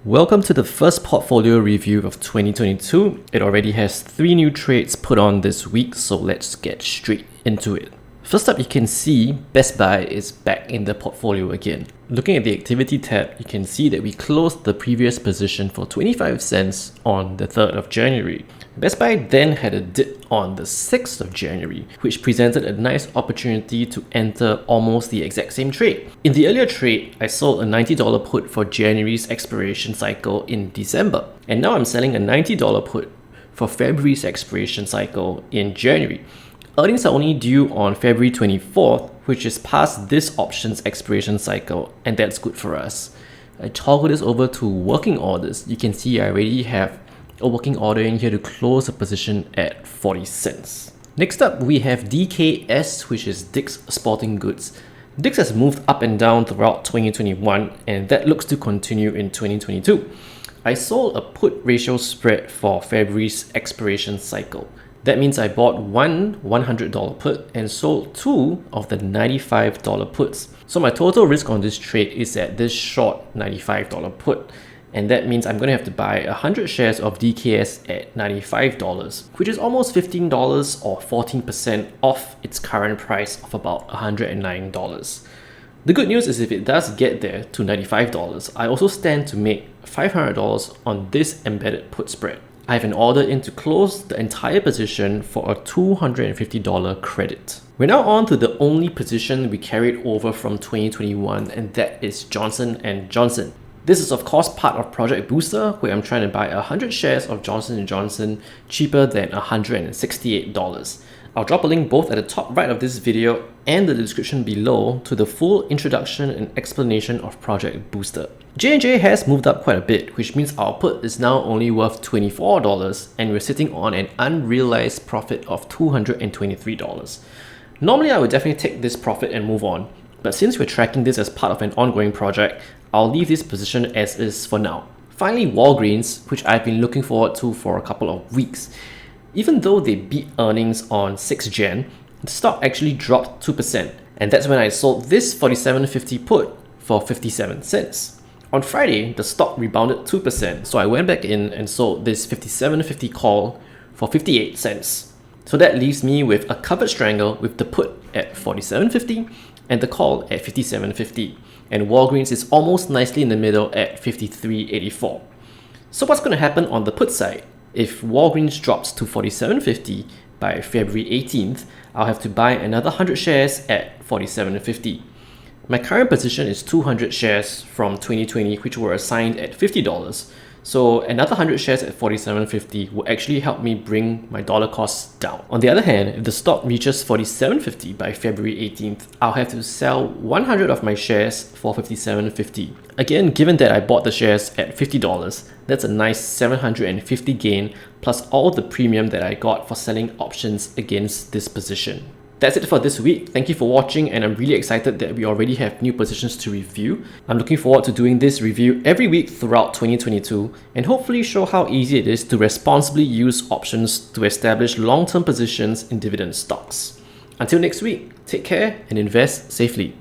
Welcome to the first portfolio review of 2022. It already has 3 new trades put on this week, so let's get straight into it. First up, you can see Best Buy is back in the portfolio again. Looking at the activity tab, you can see that we closed the previous position for 25 cents on the 3rd of January. Best Buy then had a dip on the 6th of January, which presented a nice opportunity to enter almost the exact same trade. In the earlier trade, I sold a $90 put for January's expiration cycle in December, and now I'm selling a $90 put for February's expiration cycle in January. Earnings are only due on February 24th, which is past this option's expiration cycle, and that's good for us. I toggle this over to working orders. You can see I already have a working order in here to close a position at 40 cents. Next up, we have DKS, which is Dick's Sporting Goods. Dick's has moved up and down throughout 2021, and that looks to continue in 2022. I sold a put ratio spread for February's expiration cycle. That means I bought one $100 put and sold 2 of the $95 puts. So my total risk on this trade is at this short $95 put. And that means I'm going to have to buy 100 shares of DKS at $95, which is almost $15 or 14% off its current price of about $109. The good news is if it does get there to $95, I also stand to make $500 on this embedded put spread. I have an order in to close the entire position for a $250 credit. We're now on to the only position we carried over from 2021, and that is Johnson & Johnson. This is of course part of Project Booster, where I'm trying to buy 100 shares of Johnson & Johnson cheaper than $168. I'll drop a link both at the top right of this video and the description below to the full introduction and explanation of Project Booster. J&J has moved up quite a bit, which means our put is now only worth $24 and we're sitting on an unrealized profit of $223. Normally I would definitely take this profit and move on, but since we're tracking this as part of an ongoing project, I'll leave this position as is for now. Finally, Walgreens, which I've been looking forward to for a couple of weeks. Even though they beat earnings on 6 Jan, the stock actually dropped 2%, and that's when I sold this $47.50 put for 57 cents. On Friday, the stock rebounded 2%, so I went back in and sold this $57.50 call for 58 cents. So that leaves me with a covered strangle with the put at $47.50 and the call at $57.50. And Walgreens is almost nicely in the middle at $53.84. So what's going to happen on the put side? If Walgreens drops to $47.50 by February 18th, I'll have to buy another 100 shares at $47.50. My current position is 200 shares from 2020, which were assigned at $50. So another 100 shares at $47.50 will actually help me bring my dollar costs down. On the other hand, if the stock reaches $47.50 by February 18th, I'll have to sell 100 of my shares for $57.50. Again, given that I bought the shares at $50, that's a nice $750 gain plus all the premium that I got for selling options against this position. That's it for this week. Thank you for watching, and I'm really excited that we already have new positions to review. I'm looking forward to doing this review every week throughout 2022 and hopefully show how easy it is to responsibly use options to establish long-term positions in dividend stocks. Until next week, take care and invest safely.